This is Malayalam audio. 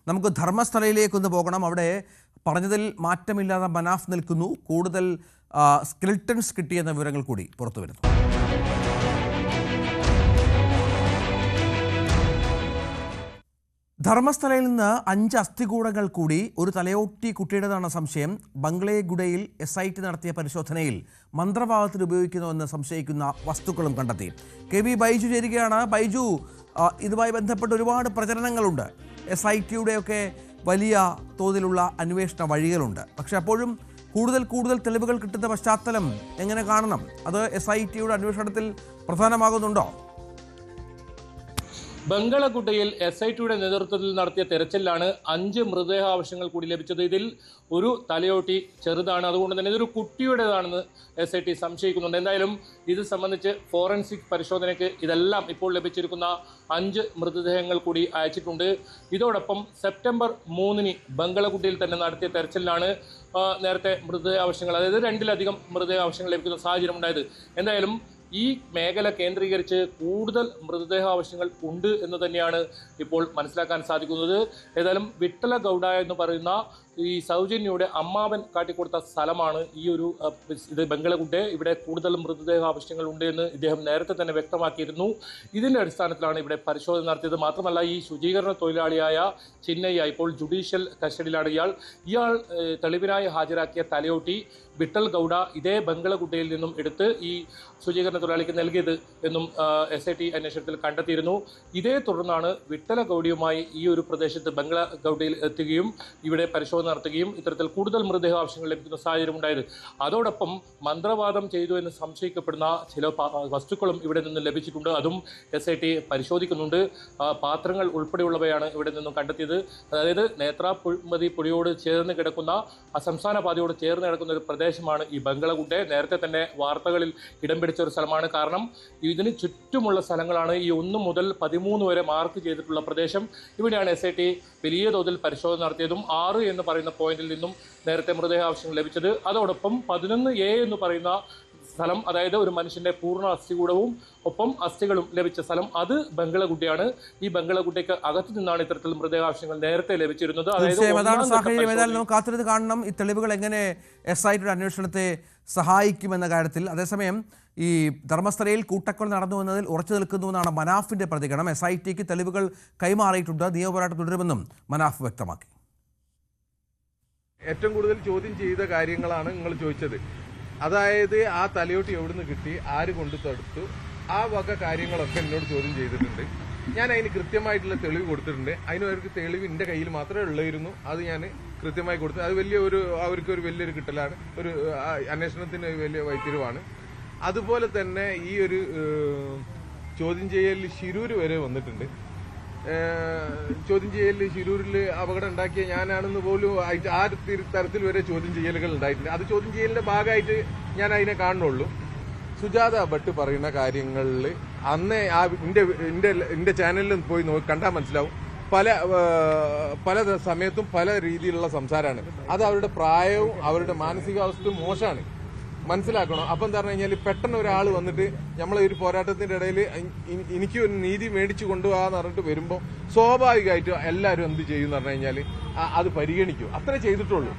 നമുക്ക് ധർമ്മസ്ഥലയിലേക്കൊന്ന് പോകണം. അവിടെ പറഞ്ഞതിൽ മാറ്റമില്ലാതെ മനാഫ് നിൽക്കുന്നു. കൂടുതൽ സ്കെൽട്ടൺസ് കിട്ടിയെന്ന വിവരങ്ങൾ കൂടി പുറത്തു വരുന്നു. ധർമ്മസ്ഥലയിൽ നിന്ന് 5 അസ്ഥികൂടങ്ങൾ കൂടി ഒരു തലയോട്ടി കുട്ടിയുടേതാണ് സംശയം. ബംഗ്ലേഗുഡയിൽ SIT നടത്തിയ പരിശോധനയിൽ മന്ത്രവാദത്തിന് ഉപയോഗിക്കുന്നുവെന്ന് സംശയിക്കുന്ന വസ്തുക്കളും കണ്ടെത്തി. KV ബൈജു ചേരുകയാണ്. ബൈജു, ഇതുമായി ബന്ധപ്പെട്ട് ഒരുപാട് പ്രചരണങ്ങളുണ്ട്. SITയുടെയൊക്കെ വലിയ തോതിലുള്ള അന്വേഷണ വഴികളുണ്ട്. പക്ഷെ അപ്പോഴും കൂടുതൽ തെളിവുകൾ കിട്ടുന്ന പശ്ചാത്തലം എങ്ങനെ കാണണം? അത് SITയുടെ അന്വേഷണത്തിൽ പ്രധാനമാകുന്നുണ്ടോ? ബംഗളഗുഡയിൽ SITയുടെ നേതൃത്വത്തിൽ നടത്തിയ തെരച്ചിലാണ് 5 മൃതദേഹാവശങ്ങൾ കൂടി ലഭിച്ചത്. ഇതിൽ ഒരു തലയോട്ടി ചെറുതാണ്, അതുകൊണ്ട് തന്നെ ഇതൊരു കുട്ടിയുടേതാണെന്ന് SIT സംശയിക്കുന്നുണ്ട്. എന്തായാലും ഇത് സംബന്ധിച്ച് ഫോറൻസിക് പരിശോധനയ്ക്ക് ഇതെല്ലാം ഇപ്പോൾ ലഭിച്ചിരിക്കുന്ന 5 മൃതദേഹങ്ങൾ കൂടി അയച്ചിട്ടുണ്ട്. ഇതോടൊപ്പം സെപ്റ്റംബർ 3 ബംഗളഗുഡയിൽ തന്നെ നടത്തിയ തെരച്ചിലാണ് നേരത്തെ മൃതദേഹാവശങ്ങൾ, അതായത് 2-ലധികം മൃതദേഹാവശങ്ങൾ ലഭിക്കുന്ന സാഹചര്യം ഉണ്ടായത്. എന്തായാലും ഈ മേഖല കേന്ദ്രീകരിച്ച് കൂടുതൽ മൃതദേഹാവശങ്ങൾ ഉണ്ട് എന്ന് തന്നെയാണ് ഇപ്പോൾ മനസ്സിലാക്കാൻ സാധിക്കുന്നത്. ഏതായാലും വിട്ടല ഗൗഡ എന്ന് പറയുന്ന ഈ സൗജന്യയുടെ അമ്മാവൻ കാട്ടിക്കൊടുത്ത സ്ഥലമാണ് ഈ ഒരു ഇത് ബംഗളഗുഡ. ഇവിടെ കൂടുതൽ മൃതദേഹാവശങ്ങൾ ഉണ്ട് എന്ന് ഇദ്ദേഹം നേരത്തെ തന്നെ വ്യക്തമാക്കിയിരുന്നു. ഇതിൻ്റെ അടിസ്ഥാനത്തിലാണ് ഇവിടെ പരിശോധന നടത്തിയത്. മാത്രമല്ല, ഈ ശുചീകരണ തൊഴിലാളിയായ ചിന്നയ്യ ഇപ്പോൾ ജുഡീഷ്യൽ കസ്റ്റഡിയിലാണ്. ഇയാൾ തെളിവിനായി ഹാജരാക്കിയ തലയോട്ടി വിട്ടൽ ഗൗഡ ഇതേ ബംഗളഗുഡയിൽ നിന്നും എടുത്ത് ഈ ശുചീകരണ തൊഴിലാളിക്ക് നൽകിയത് എന്നും SIT അന്വേഷണത്തിൽ കണ്ടെത്തിയിരുന്നു. ഇതേ തുടർന്നാണ് വിട്ടല ഗൗഡിയുമായി ഈ ഒരു പ്രദേശത്ത് ബംഗളഗുഡയിൽ എത്തുകയും ഇവിടെ പരിശോധന നടത്തുകയും ഇത്തരത്തിൽ കൂടുതൽ മൃതദേഹാവശങ്ങൾ ലഭിക്കുന്ന സാഹചര്യം ഉണ്ടായത്. അതോടൊപ്പം മന്ത്രവാദം ചെയ്തു എന്ന് സംശയിക്കപ്പെടുന്ന ചില വസ്തുക്കളും ഇവിടെ നിന്ന് ലഭിച്ചിട്ടുണ്ട്. അതും SIT പരിശോധിക്കുന്നുണ്ട്. പാത്രങ്ങൾ ഉൾപ്പെടെയുള്ളവയാണ് ഇവിടെ നിന്നും കണ്ടെത്തിയത്. അതായത് നേത്രാമതി പുഴയോട് ചേർന്ന് കിടക്കുന്ന സംസ്ഥാന പാതയോട് ചേർന്ന് കിടക്കുന്ന ഒരു പ്രദേശമാണ് ഈ ബംഗളഗുഡ. നേരത്തെ തന്നെ വാർത്തകളിൽ ഇടം പിടിച്ച ഒരു സ്ഥലമാണ്. കാരണം ഇതിന് ചുറ്റുമുള്ള സ്ഥലങ്ങളാണ് ഈ 1 മുതൽ 13 വരെ മാർക്ക് ചെയ്തിട്ടുള്ള പ്രദേശം. ഇവിടെയാണ് SIT വലിയ തോതിൽ പരിശോധന നടത്തിയതും 6 എന്ന് പറയുന്ന പോയിന്റിൽ നിന്നും നേരത്തെ മൃതദേഹാവശങ്ങൾ ലഭിച്ചത്. അതോടൊപ്പം 11A എന്ന് പറയുന്ന സ്ഥലം, അതായത് ഒരു മനുഷ്യന്റെ പൂർണ്ണ അസ്ഥികൂടവും ഒപ്പം അസ്ഥികളും ലഭിച്ച സ്ഥലം, അത് ബംഗളഗുഡയാണ്. ഈ ബംഗളഗുഡയ്ക്ക് അകത്തു നിന്നാണ് ഇത്തരത്തിൽ മൃതദേഹാവശങ്ങൾ നേരത്തെ ലഭിച്ചിരുന്നത്. അതായത് കാത്തിരുന്ന് കാണണം ഈ തെളിവുകൾ എങ്ങനെ SITയുടെ അന്വേഷണത്തെ സഹായിക്കുമെന്ന കാര്യത്തിൽ. അതേസമയം ഈ ധർമ്മസ്ഥലയിൽ കൂട്ടക്കൊല നടന്നു എന്നതിൽ ഉറച്ചു നിൽക്കുന്നുവെന്നാണ് മനാഫിന്റെ പ്രതികരണം. SITക്ക് തെളിവുകൾ കൈമാറിയിട്ടുണ്ട്. നിയമപോരാട്ടം തുടരുമെന്നും മനാഫ് വ്യക്തമാക്കി. ഏറ്റവും കൂടുതൽ ചോദ്യം ചെയ്ത കാര്യങ്ങളാണ് നിങ്ങൾ ചോദിച്ചത്. അതായത് ആ തലയോട്ടി എവിടുന്ന് കിട്ടി, ആര് കൊണ്ടു തടുത്തു, ആ വക കാര്യങ്ങളൊക്കെ എന്നോട് ചോദ്യം ചെയ്തിട്ടുണ്ട്. ഞാൻ അതിന് കൃത്യമായിട്ടുള്ള തെളിവ് കൊടുത്തിട്ടുണ്ട്. അവർക്ക് തെളിവ് എൻ്റെ കയ്യിൽ മാത്രമേ ഉള്ളായിരുന്നു. അത് ഞാൻ കൃത്യമായി കൊടുത്തു. അത് അവർക്കൊരു വലിയൊരു കിട്ടലാണ്, ഒരു അന്വേഷണത്തിന് വലിയ വൈത്തിരിവാണ്. അതുപോലെ തന്നെ ഈ ഒരു ചോദ്യം ചെയ്യലിൽ ശിരൂർ വരെ വന്നിട്ടുണ്ട്. ചോദ്യം ചെയ്യലിൽ ശിരൂരിൽ അപകടം ഉണ്ടാക്കിയ ഞാനാണെന്ന് പോലും ആ തരത്തിൽ വരെ ചോദ്യം ചെയ്യലുകൾ ഉണ്ടായിട്ടുണ്ട്. അത് ചോദ്യം ചെയ്യലിന്റെ ഭാഗമായിട്ട് ഞാൻ അതിനെ കാണുന്നുള്ളൂ. സുജാത ഭട്ട് പറയുന്ന കാര്യങ്ങളിൽ അന്നേ എന്റെ ചാനലിൽ പോയി കണ്ടാൽ മനസ്സിലാവും. പല സമയത്തും പല രീതിയിലുള്ള സംസാരമാണ്. അത് അവരുടെ പ്രായവും അവരുടെ മാനസികാവസ്ഥയും മോശമാണ്, മനസ്സിലാക്കണം. അപ്പം എന്താ പറഞ്ഞു കഴിഞ്ഞാൽ പെട്ടെന്ന് ഒരാൾ വന്നിട്ട് നമ്മളെ ഒരു പോരാട്ടത്തിന്റെ ഇടയിൽ എനിക്ക് ഒരു നീതി മേടിച്ചു കൊണ്ടുപോകാന്ന് പറഞ്ഞിട്ട് വരുമ്പോൾ സ്വാഭാവികമായിട്ടും എല്ലാവരും എന്ത് ചെയ്യും എന്ന് പറഞ്ഞു കഴിഞ്ഞാൽ അത് പരിഗണിക്കും. അത്രേ ചെയ്തിട്ടുള്ളൂ.